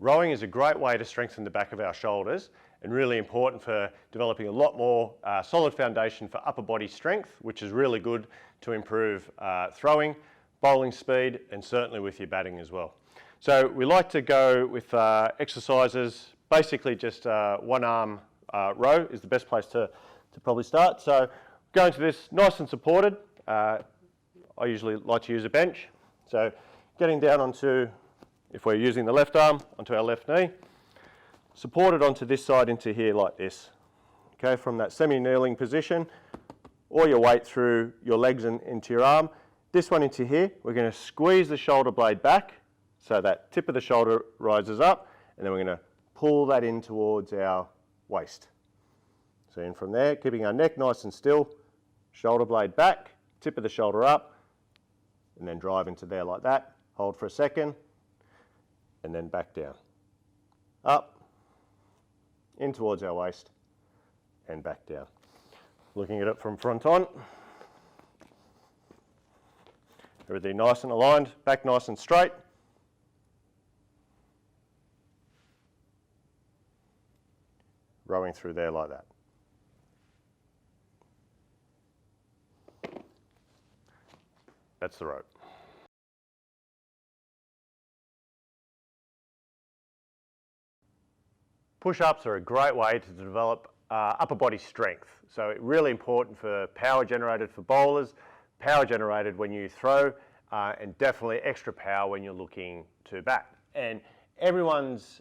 Rowing is a great way to strengthen the back of our shoulders and really important for developing a lot more solid foundation for upper body strength, which is really good to improve throwing, bowling speed, and certainly with your batting as well. So we like to go with exercises, basically just one arm row is the best place to probably start. So going to this nice and supported, I usually like to use a bench. So getting down onto, if we're using the left arm, onto our left knee, supported onto this side into here like this. Okay, from that semi-kneeling position, all your weight through your legs and into your arm. This one into here, we're going to squeeze the shoulder blade back so that tip of the shoulder rises up, and then we're going to pull that in towards our waist. So in from there, keeping our neck nice and still, shoulder blade back, tip of the shoulder up, and then drive into there like that. Hold for a second, and then back down. Up, in towards our waist, and back down. Looking at it from front on. Everything nice and aligned, back nice and straight. Rowing through there like that. That's the rope. Push-ups are a great way to develop upper body strength. So really important for power generated for bowlers, power generated when you throw, and definitely extra power when you're looking to bat. And everyone's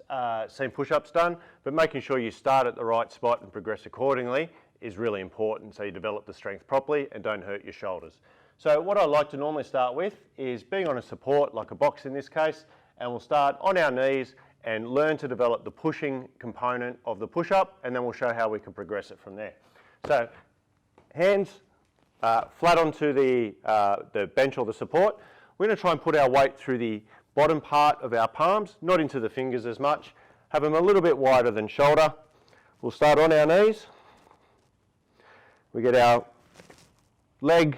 seen push-ups done, but making sure you start at the right spot and progress accordingly is really important so you develop the strength properly and don't hurt your shoulders. So what I like to normally start with is being on a support, like a box in this case, and we'll start on our knees and learn to develop the pushing component of the push-up, and then we'll show how we can progress it from there. So hands flat onto the bench or the support. We're going to try and put our weight through the bottom part of our palms, not into the fingers as much. Have them a little bit wider than shoulder. We'll start on our knees. We get our leg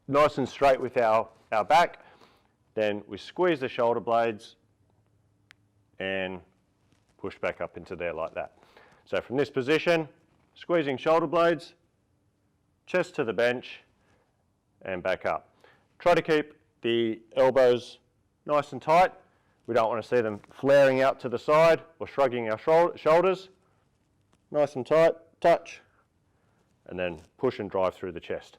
nice and straight with our back. Then we squeeze the shoulder blades and push back up into there like that. So from this position, squeezing shoulder blades, chest to the bench, and back up. Try to keep the elbows nice and tight. We don't want to see them flaring out to the side or shrugging our shoulders. Nice and tight, touch, and then push and drive through the chest.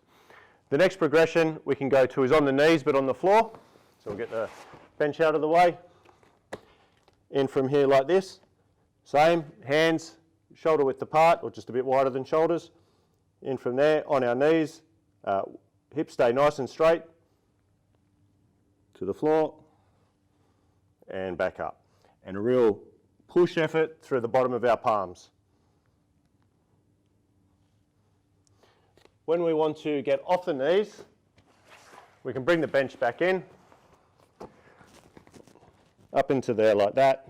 The next progression we can go to is on the knees but on the floor. So we'll get the bench out of the way. In from here like this. Same, hands shoulder width apart or just a bit wider than shoulders. In from there, on our knees, hips stay nice and straight. To the floor and back up. And a real push effort through the bottom of our palms. When we want to get off the knees, we can bring the bench back in. Up into there like that.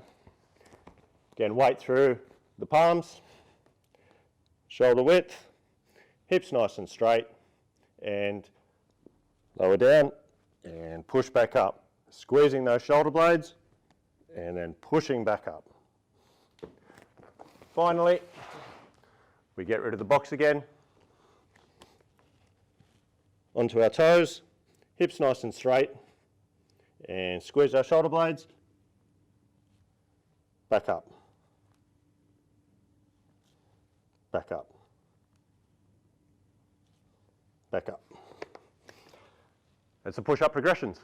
Again, weight through the palms, shoulder width, hips nice and straight, and lower down and push back up. Squeezing those shoulder blades and then pushing back up. Finally, we get rid of the box again. Onto our toes, hips nice and straight, and squeeze our shoulder blades. Back up, back up, back up. That's the push-up progressions.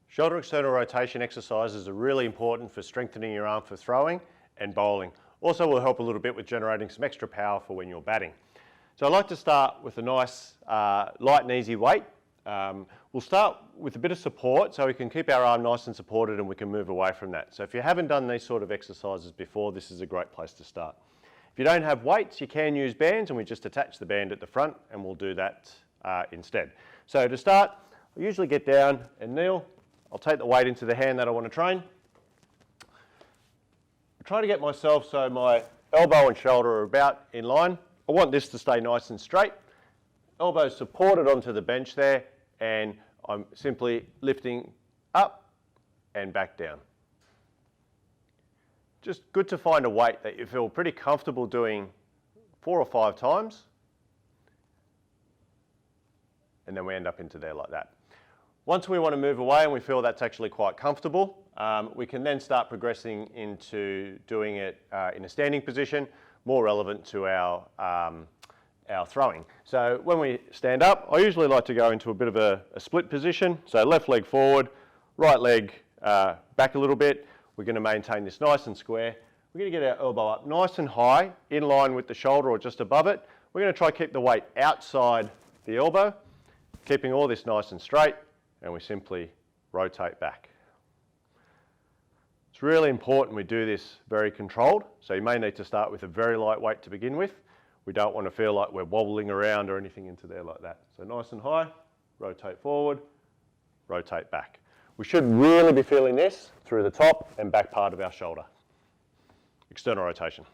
Shoulder external rotation exercises are really important for strengthening your arm for throwing and bowling. Also will help a little bit with generating some extra power for when you're batting. So I like to start with a nice light and easy weight. We'll start with a bit of support so we can keep our arm nice and supported and we can move away from that. So if you haven't done these sort of exercises before, this is a great place to start. If you don't have weights, you can use bands, and we just attach the band at the front, and we'll do that instead. So to start, I usually get down and kneel. I'll take the weight into the hand that I want to train. I try to get myself so my elbow and shoulder are about in line. I want this to stay nice and straight. Elbows supported onto the bench there, and I'm simply lifting up and back down. Just good to find a weight that you feel pretty comfortable doing 4 or 5 times, and then we end up into there like that. Once we want to move away and we feel that's actually quite comfortable, we can then start progressing into doing it in a standing position, more relevant to our throwing. So when we stand up, I usually like to go into a bit of a split position. So left leg forward, right leg back a little bit. We're going to maintain this nice and square. We're going to get our elbow up nice and high, in line with the shoulder or just above it. We're going to try to keep the weight outside the elbow, keeping all this nice and straight, and we simply rotate back. It's really important we do this very controlled, so you may need to start with a very light weight to begin with. We don't want to feel like we're wobbling around or anything into there like that. So nice and high, rotate forward, rotate back. We should really be feeling this through the top and back part of our shoulder. External rotation.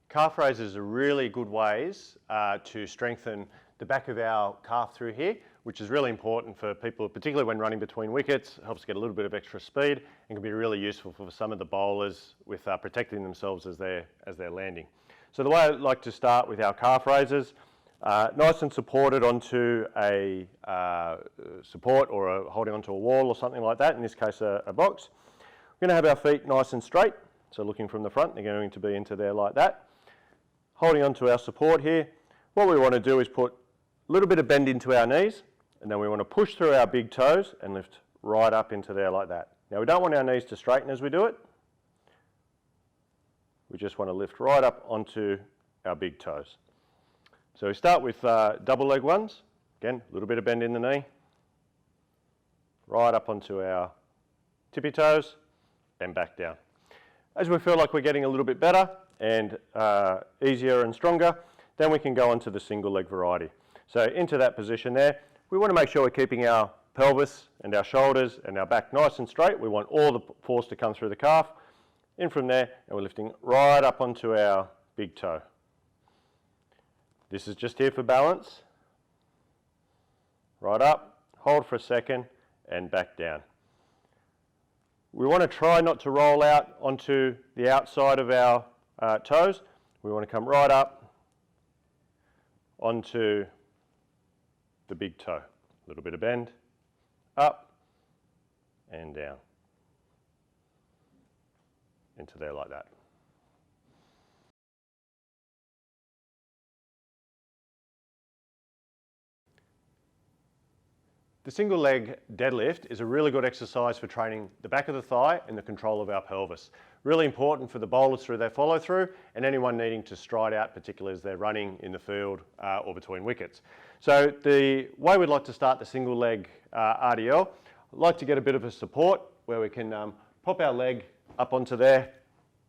Calf raises are really good ways to strengthen the back of our calf through here, which is really important for people, particularly when running between wickets. It helps get a little bit of extra speed and can be really useful for some of the bowlers with protecting themselves as they're landing. So the way I like to start with our calf raises, nice and supported onto a support or holding onto a wall or something like that, in this case a box. We're going to have our feet nice and straight, so looking from the front, they're going to be into there like that. Holding onto our support here, what we want to do is put a little bit of bend into our knees, and then we want to push through our big toes and lift right up into there like that. Now we don't want our knees to straighten as we do it. We just want to lift right up onto our big toes. So we start with double leg ones. Again, a little bit of bend in the knee. Right up onto our tippy toes and back down. As we feel like we're getting a little bit better and easier and stronger, then we can go on to the single leg variety. So into that position there, we want to make sure we're keeping our pelvis and our shoulders and our back nice and straight. We want all the force to come through the calf. In from there, and we're lifting right up onto our big toe. This is just here for balance. Right up, hold for a second, and back down. We want to try not to roll out onto the outside of our toes. We want to come right up onto the big toe. A little bit of bend, up and down. Into there like that. The single leg deadlift is a really good exercise for training the back of the thigh and the control of our pelvis. Really important for the bowlers through their follow through and anyone needing to stride out, particularly as they're running in the field or between wickets. So the way we'd like to start the single leg RDL, I'd like to get a bit of a support where we can pop our leg up onto there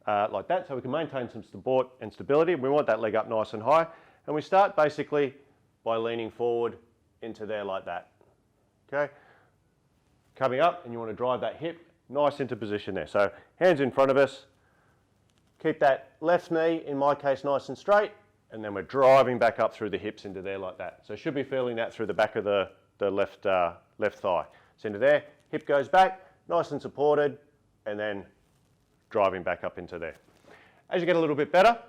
like that, so we can maintain some support and stability. We want that leg up nice and high, and we start basically by leaning forward into there like that. Okay, coming up, and you want to drive that hip nice into position there. So hands in front of us, keep that left knee, in my case, nice and straight, and then we're driving back up through the hips into there like that. So should be feeling that through the back of the left thigh. So into there, hip goes back, nice and supported, and then driving back up into there. As you get a little bit better,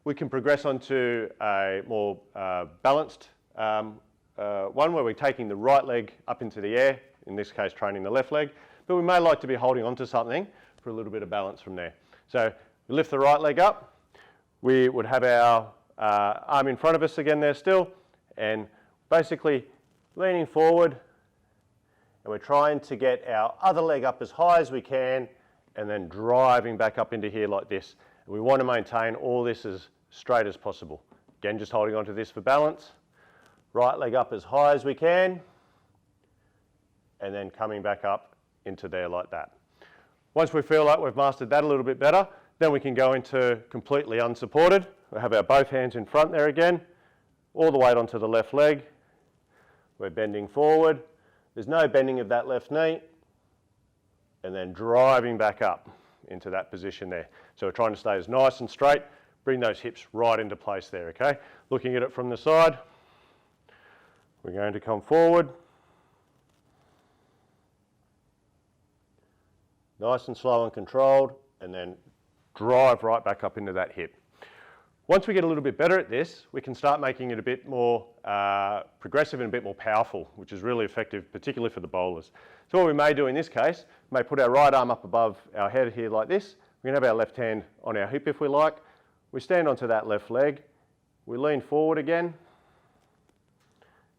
we can progress onto a more balanced one where we're taking the right leg up into the air, in this case training the left leg, but we may like to be holding onto something for a little bit of balance from there. So we lift the right leg up, we would have our arm in front of us again there still, and basically leaning forward, and we're trying to get our other leg up as high as we can, and then driving back up into here like this. And we want to maintain all this as straight as possible. Again, just holding onto this for balance. Right leg up as high as we can, and then coming back up into there like that. Once we feel like we've mastered that a little bit better, then we can go into completely unsupported. We'll have our both hands in front there again, all the weight onto the left leg. We're bending forward. There's no bending of that left knee, and then driving back up into that position there. So we're trying to stay as nice and straight. bring those hips right into place there, okay? Looking at it from the side, we're going to come forward. Nice and slow and controlled, and then drive right back up into that hip. Once we get a little bit better at this, we can start making it a bit more progressive and a bit more powerful, which is really effective, particularly for the bowlers. So what we may do in this case, we may put our right arm up above our head here like this. We can have our left hand on our hip if we like. We stand onto that left leg. We lean forward again,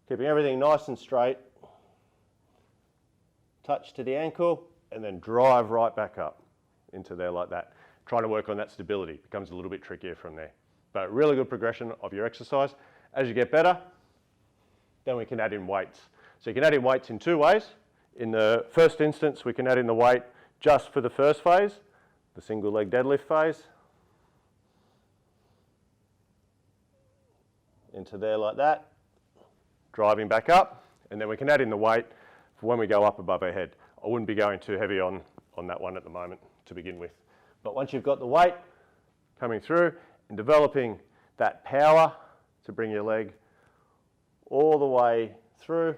keeping everything nice and straight. Touch to the ankle, and then drive right back up into there like that. Trying to work on that stability becomes a little bit trickier from there. But really good progression of your exercise. As you get better, then we can add in weights. So you can add in weights in two ways. In the first instance, we can add in the weight just for the first phase, the single leg deadlift phase. Into there like that, driving back up, and then we can add in the weight for when we go up above our head. I wouldn't be going too heavy on that one at the moment to begin with. But once you've got the weight coming through and developing that power to bring your leg all the way through,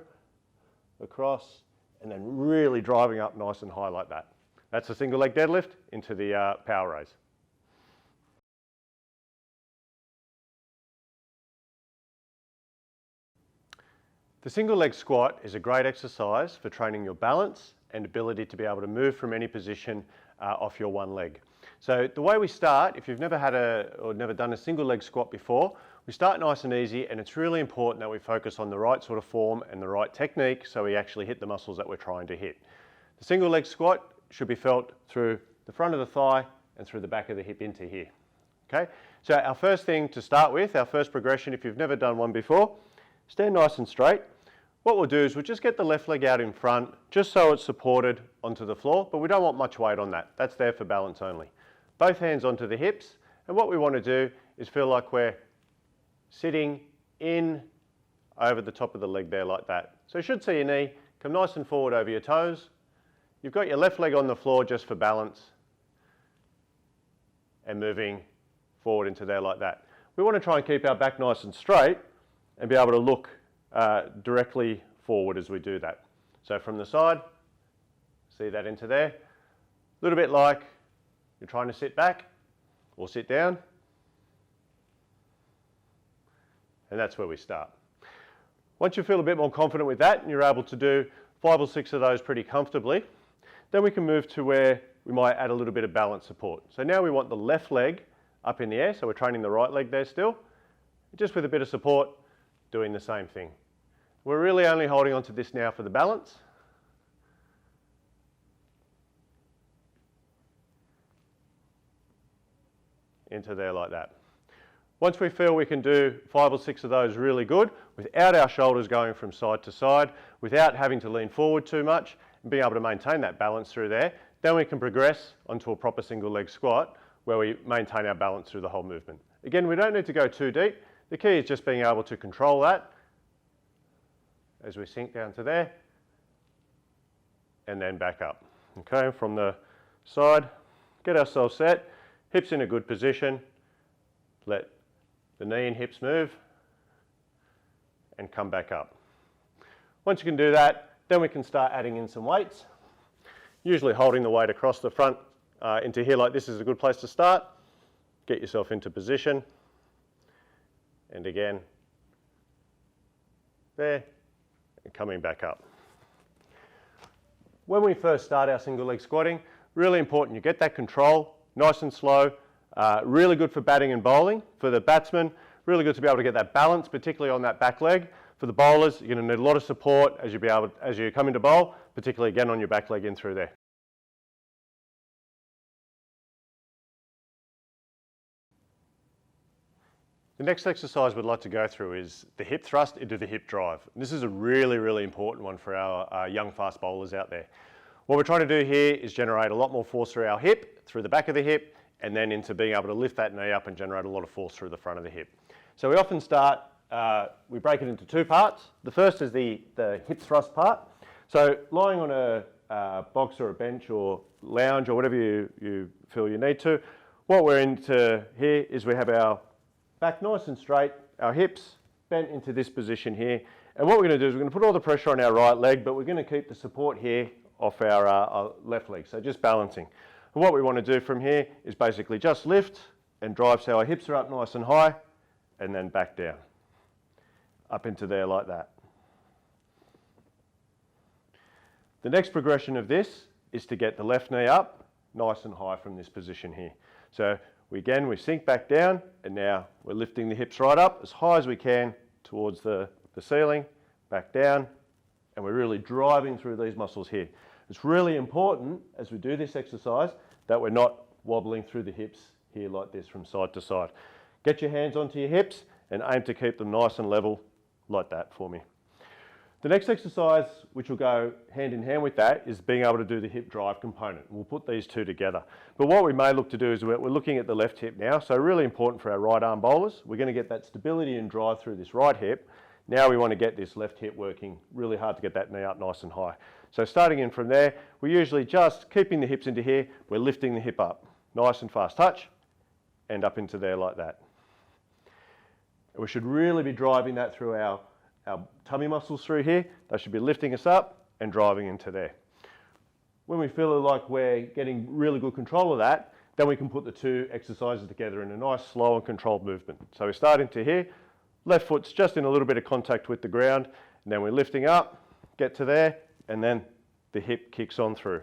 across, and then really driving up nice and high like that. That's a single leg deadlift into the power raise. The single leg squat is a great exercise for training your balance and ability to be able to move from any position off your one leg. So the way we start, if you've never had or never done a single leg squat before, we start nice and easy, and it's really important that we focus on the right sort of form and the right technique so we actually hit the muscles that we're trying to hit. The single leg squat should be felt through the front of the thigh and through the back of the hip into here. Okay, so our first thing to start with, our first progression, if you've never done one before, stand nice and straight. What we'll do is we'll just get the left leg out in front, just so it's supported onto the floor, but we don't want much weight on that. That's there for balance only. Both hands onto the hips, and what we want to do is feel like we're sitting in over the top of the leg there like that. So you should see your knee come nice and forward over your toes. You've got your left leg on the floor just for balance, and moving forward into there like that. We want to try and keep our back nice and straight and be able to look directly forward as we do that. So from the side, see that into there. A little bit like you're trying to sit back or sit down. And that's where we start. Once you feel a bit more confident with that and you're able to do 5 or 6 of those pretty comfortably, then we can move to where we might add a little bit of balance support. So now we want the left leg up in the air, so we're training the right leg there still, just with a bit of support, doing the same thing. We're really only holding on to this now for the balance. Into there like that. Once we feel we can do 5 or 6 of those really good, without our shoulders going from side to side, without having to lean forward too much, and being able to maintain that balance through there, then we can progress onto a proper single leg squat where we maintain our balance through the whole movement. Again, we don't need to go too deep. The key is just being able to control that as we sink down to there and then back up. Okay, from the side, get ourselves set, hips in a good position, let the knee and hips move and come back up. Once you can do that, then we can start adding in some weights. Usually holding the weight across the front into here like this is a good place to start. Get yourself into position. And again, there, and coming back up. When we first start our single leg squatting, really important you get that control, nice and slow, really good for batting and bowling. For the batsman, really good to be able to get that balance, particularly on that back leg. For the bowlers, you're going to need a lot of support as you come into bowl, particularly again on your back leg in through there. The next exercise we'd like to go through is the hip thrust into the hip drive. This is a really, really important one for our young fast bowlers out there. What we're trying to do here is generate a lot more force through our hip, through the back of the hip, and then into being able to lift that knee up and generate a lot of force through the front of the hip. So we often start, we break it into 2 parts. The first is the hip thrust part. So lying on a box or a bench or lounge or whatever you feel you need to, What we're into here is we have our back nice and straight, our hips bent into this position here. And what we're going to do is we're going to put all the pressure on our right leg, but we're going to keep the support here off our left leg, so just balancing. And what we want to do from here is basically just lift and drive so our hips are up nice and high, and then back down, up into there like that. The next progression of this is to get the left knee up nice and high from this position here. So we sink back down, and now we're lifting the hips right up as high as we can towards the ceiling, back down, and we're really driving through these muscles here. It's really important as we do this exercise that we're not wobbling through the hips here like this from side to side. Get your hands onto your hips and aim to keep them nice and level like that for me. The next exercise, which will go hand in hand with that, is being able to do the hip drive component. We'll put these two together. But what we may look to do is we're looking at the left hip now, so really important for our right arm bowlers. We're going to get that stability and drive through this right hip. Now we want to get this left hip working really hard to get that knee up nice and high. So starting in from there, we're usually just keeping the hips into here, we're lifting the hip up. Nice and fast touch, and up into there like that. And we should really be driving that through our tummy muscles through here. They should be lifting us up and driving into there. When we feel like we're getting really good control of that, then we can put the two exercises together in a nice slow and controlled movement. So we start into here, left foot's just in a little bit of contact with the ground, and then we're lifting up, get to there, and then the hip kicks on through.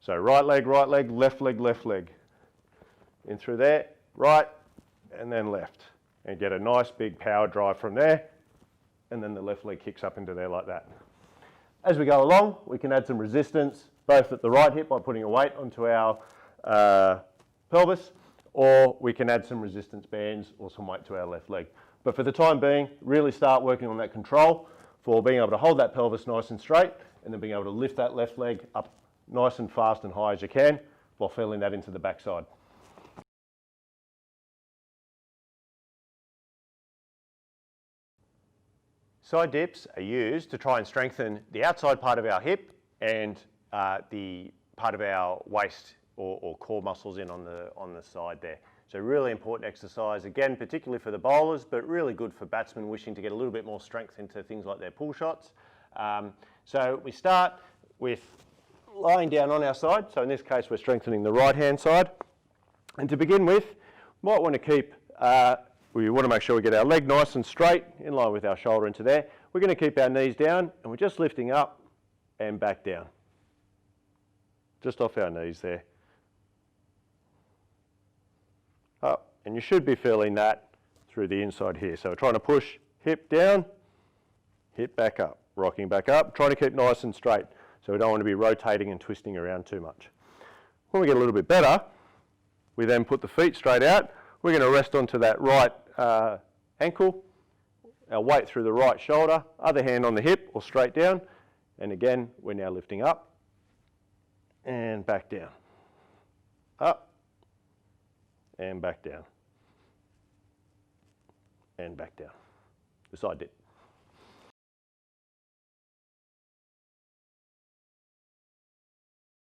So right leg, left leg, left leg. In through there, right, and then left. And get a nice big power drive from there, and then the left leg kicks up into there like that. As we go along, we can add some resistance, both at the right hip by putting a weight onto our pelvis, or we can add some resistance bands or some weight to our left leg. But for the time being, really start working on that control for being able to hold that pelvis nice and straight, and then being able to lift that left leg up nice and fast and high as you can, while feeling that into the backside. Side dips are used to try and strengthen the outside part of our hip and the part of our waist or core muscles in on the side there. So really important exercise, again, particularly for the bowlers, but really good for batsmen wishing to get a little bit more strength into things like their pull shots. So we start with lying down on our side. So in this case, we're strengthening the right-hand side. And to begin with, we might want to keep we want to make sure we get our leg nice and straight in line with our shoulder into there. We're going to keep our knees down, and we're just lifting up and back down. Just off our knees there. Up, and you should be feeling that through the inside here. So we're trying to push hip down, hip back up, rocking back up, trying to keep nice and straight. So we don't want to be rotating and twisting around too much. When we get a little bit better, we then put the feet straight out. We're going to rest onto that right ankle, our weight through the right shoulder, other hand on the hip or straight down. And again, we're now lifting up and back down. Up and back down. And back down. The side dip.